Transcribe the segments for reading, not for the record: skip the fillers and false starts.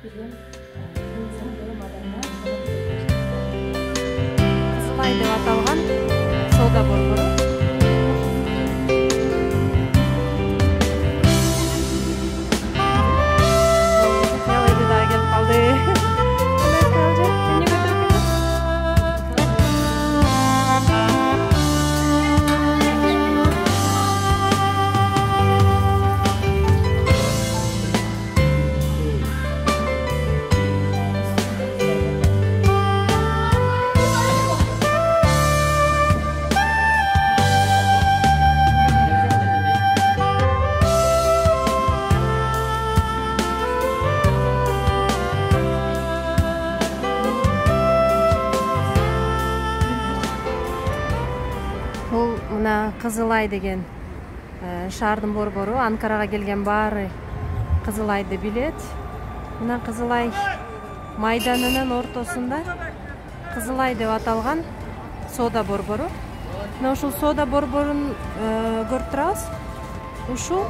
Кызылай деп аталган сода борбору. Кыялайда да келип калды. Кызылай деген шаардын борбору. Анкарага келген баары Кызылайды билет. Мына Кызылай майданынын ортосунда Кызылай деп аталган сода борбору. Мына ушул сода борборун көрүп турабыз. Ушул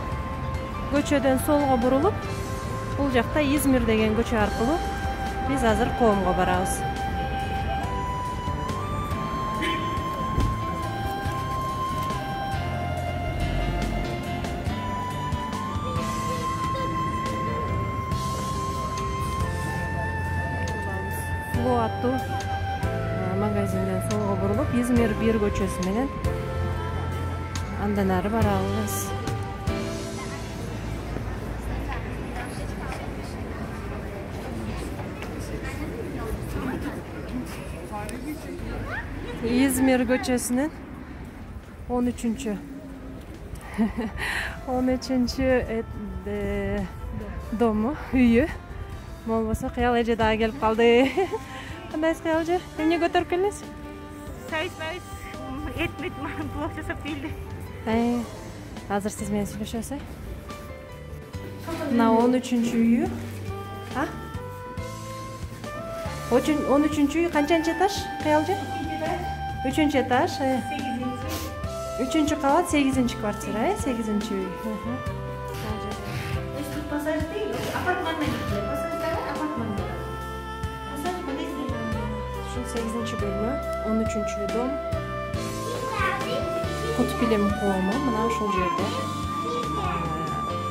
көчөдөн солго бурулуп, бул жакта Измир деген көчө аркылуу биз азыр Коомго барабыз. Аттуу магазинден солго бурулуп, Измир 1 көчөсү менен андан ары барабыз. Измир көчөсүнүн 13-чү дому, үйү. Болбосо Кыял эже дагы келип калды. Кандайсыз Кыял эже? Эмне көтөрүп келдиңиз? Сайыс, эт плов жасап келди. Азыр сиз менен сүйлөшөсүз. Мына 13-чү үйү. 13-чү үй канчанчы этаж Кыял эже? 3-чү этаж. 3-чү кабат, 8-чи квартира, 8-чи үй. Ушул 8-чи бөлмө, 13-чү дом. Кут билим коому мына ушул жерде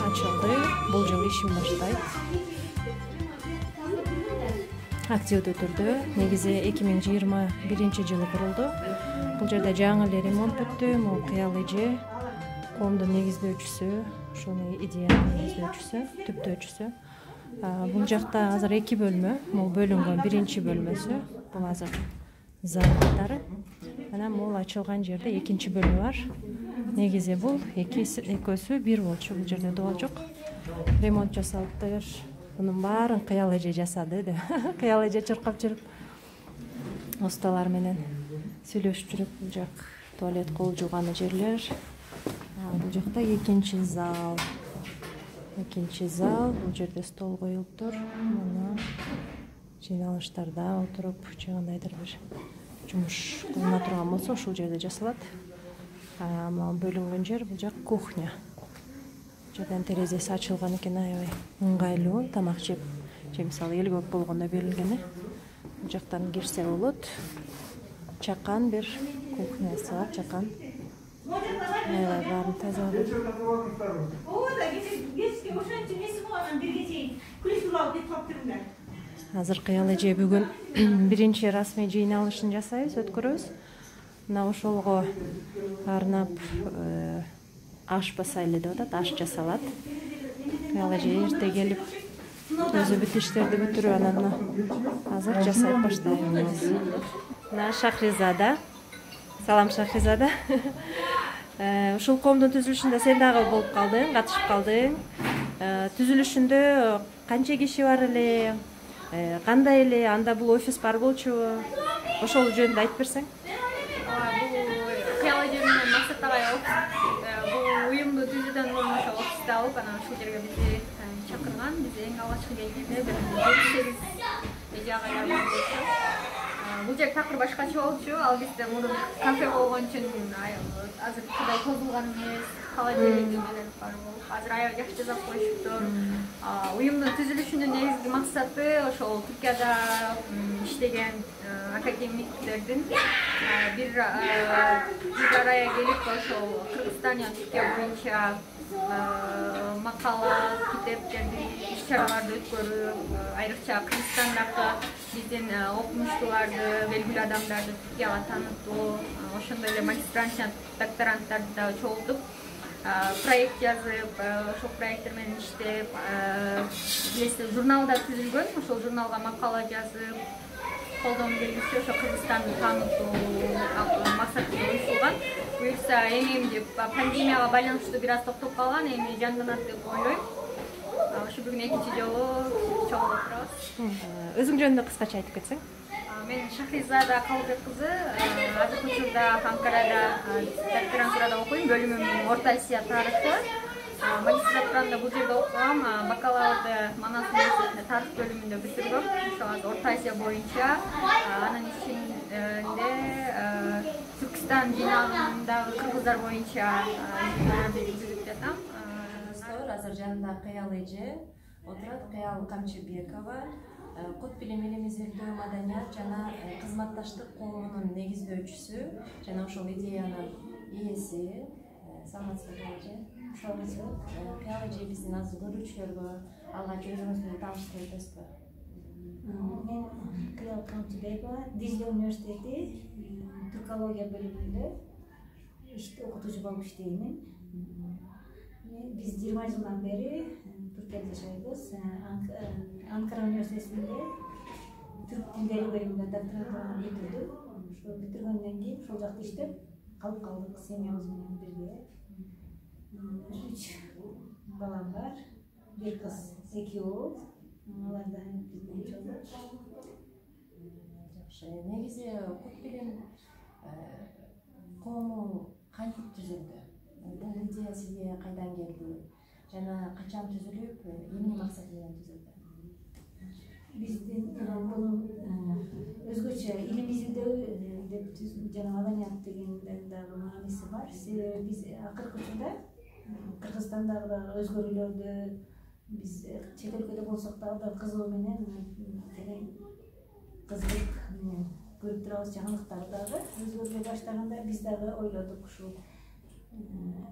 ачылды. Бул жыл ишин баштайт. Активдүү түрдө. Негизи 2021 жылы курулду. Бул жерде жаңы эле ремонт бүттү. Могу Кыял эже Коомдун негиздөөчүсү, ошону идеянын негиздөөчүсү, түптөөчүсү. Бул жакта азыр 2 бөлмө, могу бөлүнгөн 1-чи бөлмөсү. Бул азыр зал катары. Анан могу ачылган жерде 2-чи бөлмө бар. Негизи бул экөөсү 1 болчу. Бул жерде дубал жок. Ремонт жасалыптыр. Мунун баарын Кыял эже жасады деп. Кыял эже чыркап жүрүп усталар менен сүйлөшүп жүрүп, бул жак туалет кол жууган жерлер. Бул жакта 2-чи зал. 2-чи зал. Бул жерде стол коюлуптур. Мына жыйналыштарда отуруп, кандайдыр бир жумуш кылына турган болсо, ушул жерде жасалат. Мына бөлүнгөн жер бул жак кухня. Жерден терезеси ачылган экен, аябай ыңгайлуу. Тамак жеп, мисалы эл көп болгондо берилген. Бул жактан кирсе болот. Чакан бир кухнясы бар, чакан. Аябай баарын тазалап. Азыр Кыял эже бүгүн 1-чи расмий жыйналышын жасайбыз, өткөрөбүз. Мына ошолго арнап аш басайлы деп атат, аш жасалат. Кыял эже эрте келип өзү бүт иштерди бүтүрүп, анан азыр жасап баштайбыз. Мына Шахризада. Салам Шахризада. Ушул Коомдун түзүлүшүндө сен дагы болуп калдың, катышып калдың. Түзүлүшүндө канча киши бар эле? Кандай эле? Анда бул офис бар болчубу? Ошол жөнүндө айтып берсең. Кыял эже менен Максат агай бул уюмду түзүүдөн мурун ошол офисти алып, анан ушул жерге бизди чакырган. Биз эң алгачкы келгенде бир эже агайлар болчу. бул жер такыр башкача болчу. Ал бизде мурун кафе болгон үчүн азыр кудай тозулган эмес, холодильник менен бар болуп. Азыр аябай жакшы жасап коюшуптур. Уюмдун түзүлүшүнүн негизги максаты ошол Түркияда иштеген академиктердин бир арая келип ошол Кыргызстан жана Түркия боюнча макала, китептерди, иш-чараларды өткөрүп, айрыкча Кыргызстандагы биздин окумуштууларды, белгилүү адамдарды Түркияга таанытуу, ошондой эле магистрант жана докторанттарды да чогултуп, проект жазып, ошол проекттер менен иштеп, билесиз, журналда түзүлгөн, ошол журналга макала жазып, колдон келгиче ошо Кыргызстанды таанытуу максатында уюштулган. Буюрса эми пандемияга байланыштуу бир аз токтоп калган, эми жанданат деп ойлойм. Ошо бүгүн экинчи жолу чогулуп отурабыз. Өзүң жөнүндө кыскача айтып кетсең? Мен Шахризада Калыбек кызы, азыркы учурда Анкарада докторантурада окуйм, бөлүмүм Орто Азия тарыхы. Магистратураны бул жерде окугам, бакалаврды Манас университетинде тарых бөлүмүндө бүтүргөм. Ошол азыр Орто Азия боюнча, анын ичинде Түркстан жыйнагындагы кыргыздар боюнча жүргүзүп жатам. Азыр жанында Кыял эже отурат, Кыял Камчыбекова, Кут билим илим изилдөө, маданият жана кызматташтык коомунун негиздөөчүсү жана ошол идеянын ээси. Саламатсызбы эже? Кыял эже биздин азыр көрүүчүлөргө алгач өзүңүздү тааныштырып өтөсүзбү? Мен Кыял Камчыбекова, Дижле университети түркология бөлүмүндө окутуучу болуп иштеймин. Биз 20 жылдан бери Түркияда жашайбыз. Анкара университетинде түрк тилдери бөлүмүндө докторантураны бүтүрдүк. Ошо бүтүргөндөн кийин ошол жакта иштеп калып калдык семьябыз менен бирге. 3 балам бар, бир кыз, 2 уул. Алар да бизден чогуу. Жакшы. Негизи Кут билим коому кантип түзүлдү? Бул идея сизге кайдан келди? Жана качан түзүлүп, эмне максат менен түзүлдү? Биздин бул өзгөчө илим изилдөө деп жана маданият дегенден дагы мааниси бар. Себеби биз акыркы учурда Кыргызстандагы дагы өзгөрүүлөрдү биз чет өлкөдө болсок дагы кызуу менен кызык көрүп турабыз, жаңылыктарды дагы өзгөрүлө баштаганда биз дагы ойлодук ушул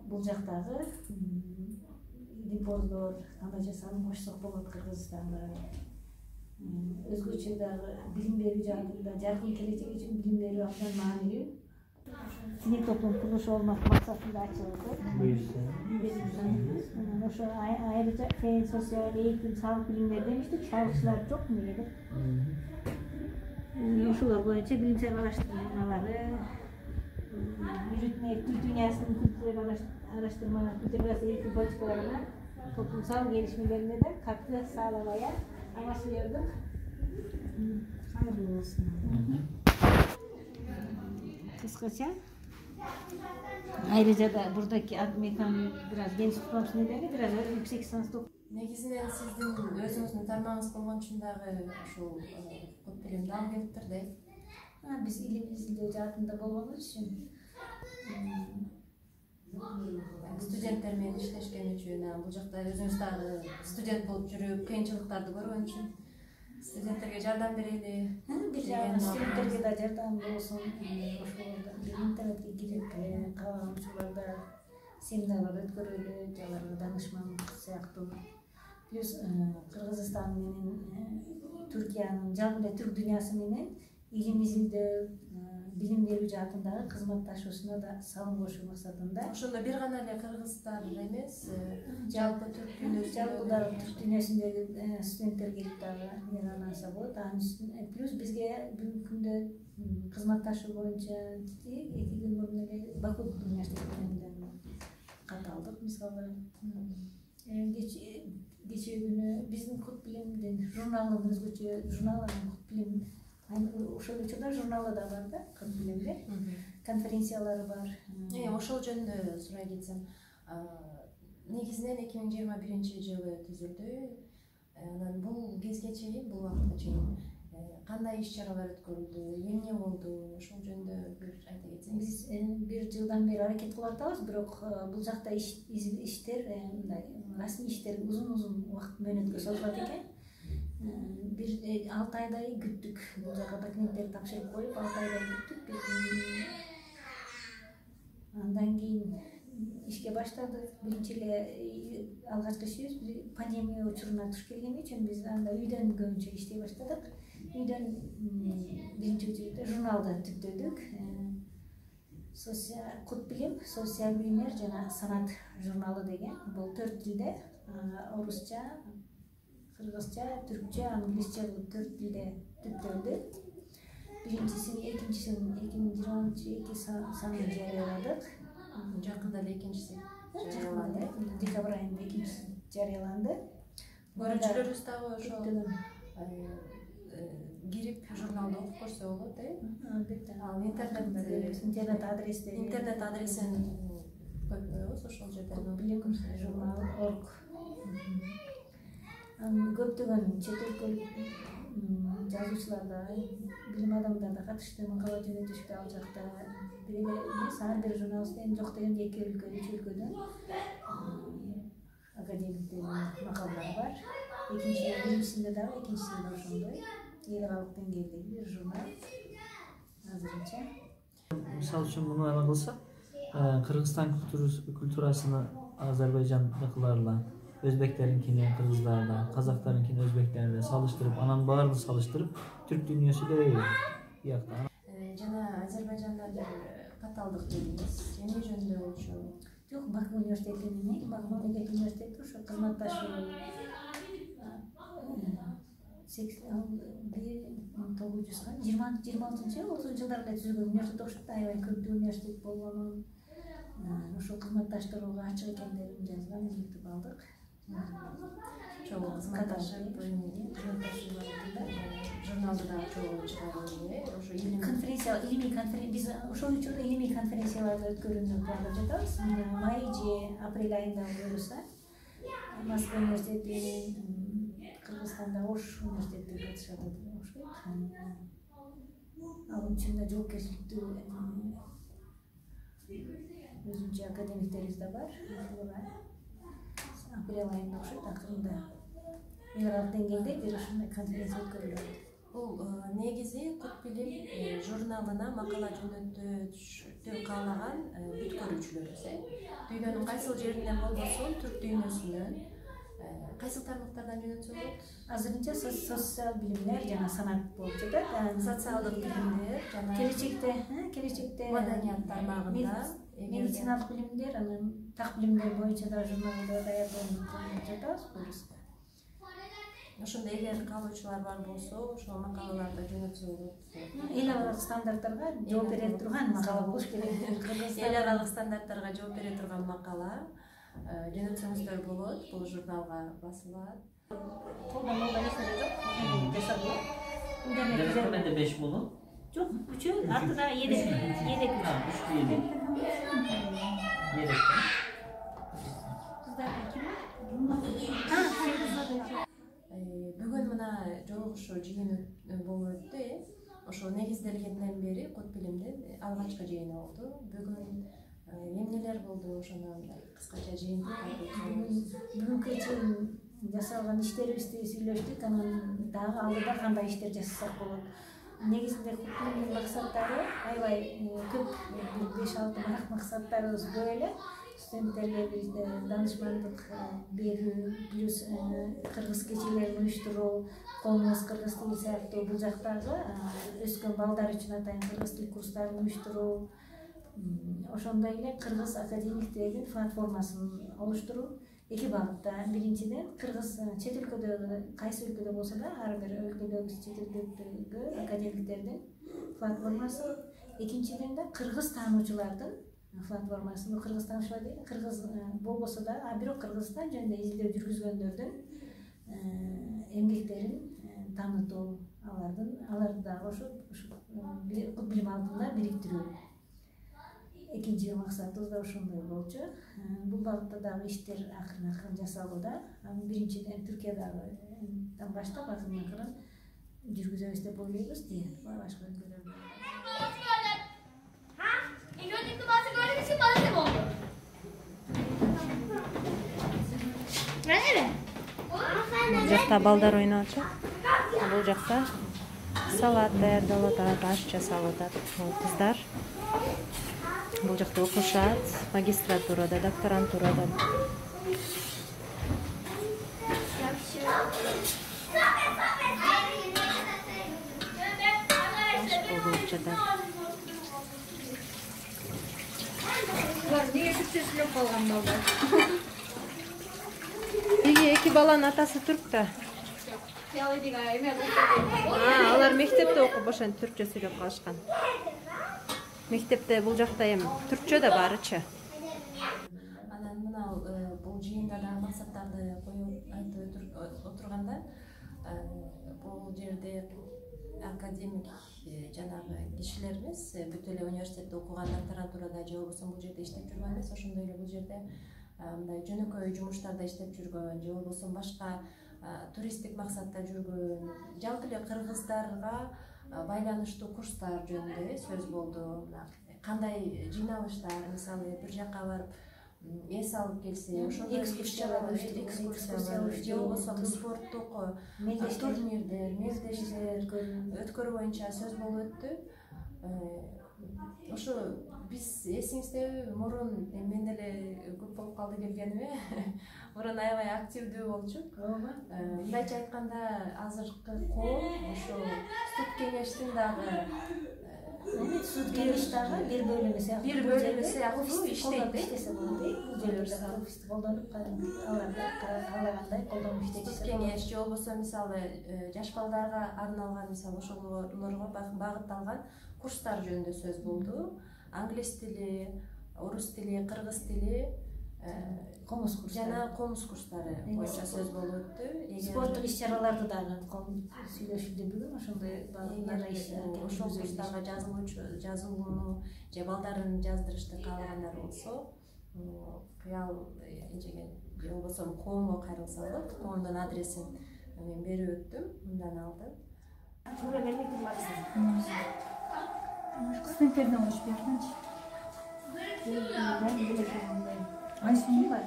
бул жактагы илимпоздор кандай жасалып кошсок болот Кыргызстанга. Өзгөчө дагы билим берүү жаатында жаркын келечек үчүн билим берүү абдан маанилүү. Синий топтун курулушу болмак максатында ачылды. Ошо айрыca fen, социал, эйтим, салык билимдерди эместик, салыкчылар жок мээде. Ошолор боюнча билим чаралаштырмалары, үйрөтмө түрк дүйнөсүнүн күлтүрүлүк араштырма эки бөлүкчөлөрүнө топлумсал келишмелерине да катты саалабай амаш бердик. Кайырлуу болсун. Кыскача айрыca да бурдaki меканы бир аз генч тутамчы недеги бир аз yüksek lisanстуу. Негизинен сиздин өзүңүздүн тармагыңыз болгон үчүн дагы ушул Кут билимди алып келиптир да. Биз илим изилдөө жаатында болгонубуз үчүн студенттер менен иштешкен үчүн, бул жакта өзүңүз дагы студент болуп жүрүп, кыйынчылыктарды көргөн үчүн студенттерге жардам берели. Бир жагынан студенттерге да жардам болсун, ошолордо интернетке кирип, каалаган учурларда семинарлар өткөрөлү, аларга данышман сыяктуу. Плюс Кыргызстан менен Түркиянын жалпы эле түрк дүйнөсү менен илим изилдөө, билим берүү жаатындагы кызматташуусуна да салым кошуу максатында. Ошондо бир гана эле кыргыздар эмес, жалпы түрк дүйнөсү, жалпы дагы түрк дүйнөсүндөгү студенттер келип дагы яраланса болот. Анын үстүнө плюс бизге бүгүнкү күндө кызматташуу боюнча 2 күн мурун эле Баку университетинен кат алдык. Мисалы, кечээ күнү биздин Кут билимдин журналынын өзгөчө журналы Кут билим ошол учурда журналы да бар да, Кут билимде. Конференциялары бар. Ошол жөнүндө сурай кетсем, негизинен 2021 жылы түзүлдү. Анан бул кезге чейин, бул убакытка чейин кандай иш-чаралар өткөрүлдү, эмне болду, ошол жөнүндө бир айта кетсеңиз. Биз 1 жылдан бери аракет кылып атабыз, бирок бул жакта иштер, мындай расмий иштер узун убакыт мөөнөткө созулат экен. Бир 6 айдай күттүк. Бул жака документтерди тапшырып коюп, 6 айдай күттүк. Андан кийин ишке баштадык. Биринчи эле алгачкы ишибиз пандемия учуруна туш келген үчүн биз анда үйдөн көбүнчө иштей баштадык. Үйдөн биринчи учурда журналды түптөдүк. Кут билим, социал билимдер жана санат журналы деген. Бул 4 тилде, орусча, кыргызча, түркчө, англисче кылып 4 тилде түптөлдү. Биринчисин, экинчисин 2022 санын жарыяладык. Жакында эле экинчиси жарыяланды. Декабрь айында экинчиси жарыяланды. Көрүүчүлөрүбүз дагы ошо кирип журналды окуп көрсө болот, Албетте. Ал интернет адресин коюп коебуз, ошол жерден билим журнал.org. Көптөгөн чет өлкөлүк жазуучулар да, билим адамдары да катышты, макала жөнөтүштү ал жакта. Бир эле эмес, ар бир журналисттен жок дегенде 2 өлкө, 3 өлкөдөн академиктердин макалалары бар. Биринчисинде дагы, экинчисинде ошондой. Эл аралык деңгээлдеги бир журнал азырынча. Мисалы үчүн муну ала кылсак, Кыргызстан культурасыны Азербайжандыкыларла, өзбектеринкини кыргыздарда, казактарынкини өзбектерде салыштырып, анан баарын салыштырып, түрк дүйнөсү да биякта. Жана Азербайжанда бир каталдык дедиңиз. Эмне жөнүндө болчу? Жок, Баку университетинин эми, Баку мамлекеттик университети ошо кызматташуу 1926-30 жылдарда түзүлгөн университет окшойт, аябай көптүү университет болгонун, ошол кызматташтырууга ачык экендерин жазган, иликтип алдык. Чогуу кызматташып, журналды да чогуу чыгарылды, ошо илимий конференция, биз ошол учурда илимий конференцияларды өткөрүүнү пландап жатабыз. Май же апрель айында буюрса, Москва университетинин, Кыргызстанда Ош университеттери катышат деп окшойт. Ал үчүн да жоопкерчиликтүү өзүнчө академиктерибиз да бар. Апрель айында окшойт, акырында эл аралык деңгээлде бир ушундай конференция өткөрүлөт. Бул негизи Кут билим журналына макала жөнөтүштү каалаган бүт көрүүчүлөрүбүз. Дүйнөнүн кайсыл жеринен болбосун, түрк дүйнөсүнөн кайсыл тармактардан жөнөтсө болот? Азырынча социал билимдер жана санат болуп жатат. Социалдык билимдер жана келечекте маданият тармагында медициналык билимдер, анан так билимдер боюнча да журналды даярдап жатабыз. Ошондо эгер каалоочулар бар болсо, ошол макалаларды жөнөтсө болот. Эл аралык стандарттарга жооп бере турган макала болуш керек. Эл аралык стандарттарга жооп бере турган макала жөнөтсөңүздөр болот. Бул журналга басылат. Колдонмо да жасалат. Интернетте 5 муну. Жок, 3 артына едек. Бүгүн мына жолугушуу жыйын болуп өттү. Ошо негизделгенден бери Кут билимдин алгачкы жыйыны болду. Бүгүн эмнелер болду, ошону кыскача жыйынтык айтып өтсөңүз. Бүгүнкү чыйын жасалган иштерибизди сүйлөштүк, анан дагы алдыда кандай иштер жасасак болот. Негизинде Кут билимдин максаттары аябай көп, 5-6 максаттарыбыз көп эле. Студенттерге данышмандык берүү, плюс кыргыз кечелерин уюштуруу, Коммуз кыргыз тили сыяктуу бул жактагы өскөн балдар үчүн атайын кыргыз тил курстарын уюштуруу, ошондой эле кыргыз академиктердин платформасын олуштуруу. 2 багытта. Биринчиден кыргыз чет өлкөдөгү, кайсы өлкөдө болсо да, ар бир өлкөдөгү чет өлкөдөгү академиктердин платформасы. Экинчиден да кыргыз таануучулардын платформасы. Кыргыз таануучулар деген кыргыз болбосо да, бирок Кыргызстан жөнүндө изилдөө жүргүзгөндөрдүн эмгектерин таанытуу, аларды дагы ошо Кут билим алдында бириктирүү. Экинчи максатыбыз да ошондой болчу. Бул багытта дагы иштер акырын жасалууда. Биринчиден Түркиядагы баштап акырын жүргүзөбүз деп ойлойбуз деген башка өлкөлөрдө. Бул жакта балдар ойноп атат. Бул жакта салат даярдалып атат, аш жасалып атат. Кыздар бул жакта окушат, магистратурада, докторантурада. Болуп жатат. Булар неге түркчө сүйлөп калган балдар? Тиги эки баланын атасы түрк да. Алар мектепте окуп ошентип түркчө сүйлөп калышкан. Мектепте бул жакта эми түркчө да барычы. Анан мына бул жыйында да максаттарды коюп айтып отурганда бул жерде академик жанагы кишилер эмес, бүт эле университетте окуган, докторантурада же болбосо бул жерде иштеп жүргөн эмес, ошондой эле бул жерде мындай жөнөкөй жумуштарда иштеп жүргөн же болбосо башка туристтик максатта жүргөн, жалпы эле кыргыздарга байланыштуу курстар жөнүндө сөз болду. Кандай жыйналыштар, мисалы бир жакка барып эс алып келсе, ошондой экскурсиялар же болбосо спорттук турнирлер, мелдештер өткөрүү боюнча сөз болуп өттү. Ошо биз эсиңиздеби, мурун мен деле көп болуп калды келгениме, мурун аябай активдүү болчук. Мындайча айтканда, азыркы коом ошо Студ кеңештин дагы Суд кеңеш дагы бир бөлүмү сыяктуу иштейт. Иштесе болот. Бул жерлерде колдонуп каалагандай колдонуп иштейт. Суд кеңеш же болбосо мисалы жаш балдарга арналган, мисалы ошолорго багытталган курстар жөнүндө сөз болду. Англис тили, орус тили, кыргыз тили, комуз курстары жана комуз курстары боюнча сөз болуп өттү. Спорттук иш-чараларды дагы сүйлөшүлдү бүгүн, ошондой ошол курстарга жазылууну же балдарын жаздырышты каалагандар болсо, кыял эжеген же болбосо коомго кайрылса болот. Коомдун адресин мен берип өттүм, мындан алдын. Студенттерден алышып бердимчи. Айсың бар.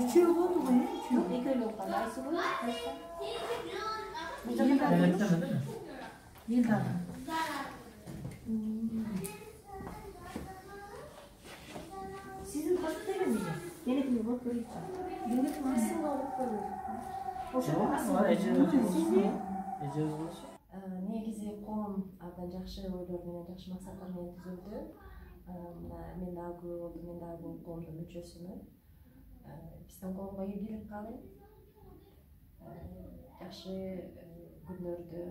Üçөө болду го, экөөлөө калды. Айсы го. Мен дагы. Сиздин кошук дегенби? Меникини болуп көрүп калды. Меники максимум болуп көрүп. Негизи коом абдан жакшы ойлор менен, жакшы максаттар менен түзүлдү. Мен дагы күбө болдум, мен дагы бул коомдун мүчөсүмүн. Биздин коомго ийгилик каалайм. Жакшы күндөрдө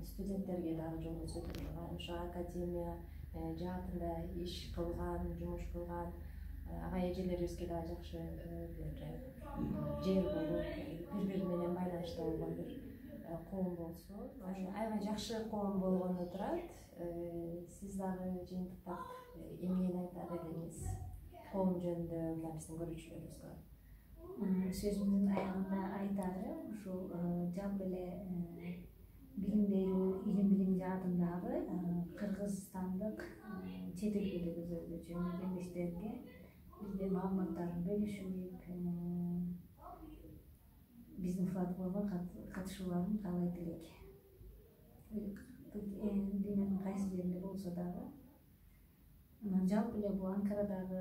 студенттерге дагы жол көрсөтүп, ошо академия жаатында иш кылган, жумуш кылган агай эжелерибизге дагы жакшы жер болуп, бири-бири менен байланышта болгон бир коом болсо, аябай жакшы коом болгону турат. Сиз дагы жыйынтыктап эмнени айтар элеңиз коом жөнүндө биздин көрүүчүлөрүбүзгө? Сөзүмдүн аягында айтарым, ушул жалпы эле билим берүү, илим жаатындагы кыргызстандык чет элдеги өзгөчө мекемештерге бизде маалыматтарын бөлүшүп, биздин платформа катышууларын каалайт элек. Дүйнөнүн кайсы жеринде болсо дагы, жалпы эле бул Анкарадагы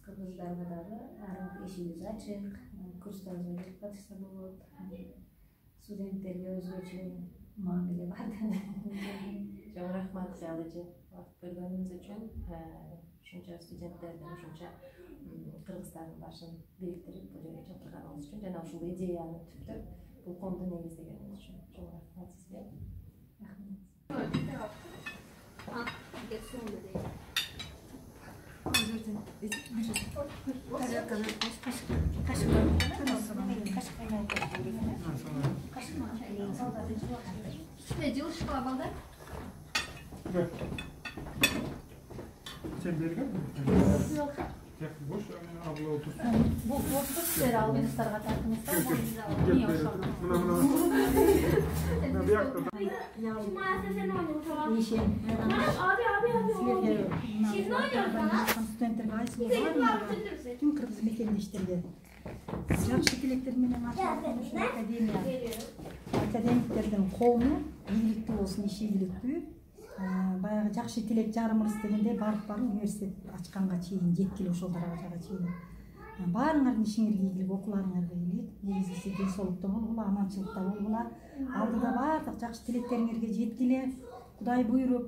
кыргыздарга дагы эшигибиз ачык, курстарыбызга келип катышса болот. Студенттерге өзгөчө мамиле бар. Чоң рахмат Кыял эже, убакыт бөлгөнүңүз үчүн. Ушунча студенттердин, ушунча кыргыздардын башын бириктирип бул жерге чакырганыңыз үчүн жана ушул идеяны түптөп бул коомду негиздегениңиз үчүн чоң рахмат сизге. Жылышкыла балдар? Sen bergen mi? Yok. Boş. Bu boşluk sizlere algınızlarga tartınızlar. Tüm Kırgız mekenleştirdi. Жақсы тілектер менен академиктердин коому ийгиликтүү болсун, иши ийгиликтүү. Баягы жакшы тилек жарымыбыз дегенде барып университет ачканга чейин жеткиле ошол даражага чейин. Баарыңардын ишиңерге ийгилик, окууларыңарга ийгилик. Негизгиси ден соолукта болгула, аманчылыкта болгула. Алдыда баардык жакшы тилектериңерге жеткиле. Кудай буйруп,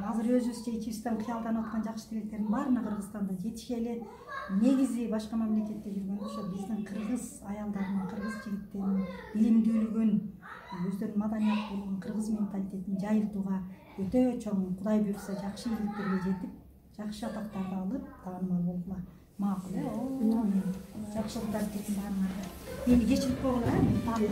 азыр өзүбүзчө ичибизден кыялданып аткан жакшы тилектердин баарына Кыргызстанда жетишели. Негизи башка мамлекетте жүргөндө ошо биздин кыргыз аялдарынын, кыргыз жигиттеринин билимдүүлүгүн, өздөрүнүн маданияттуулугун, кыргыз менталитетин жайылтууга өтө чоң, Кудай буйруса жакшы ийгиликтерге жетип, жакшы атактарды алып, таанымал болгула. Макул, жакшылыктар тилсин баарыңарга. Мени кечирип койгула, мен таанымал.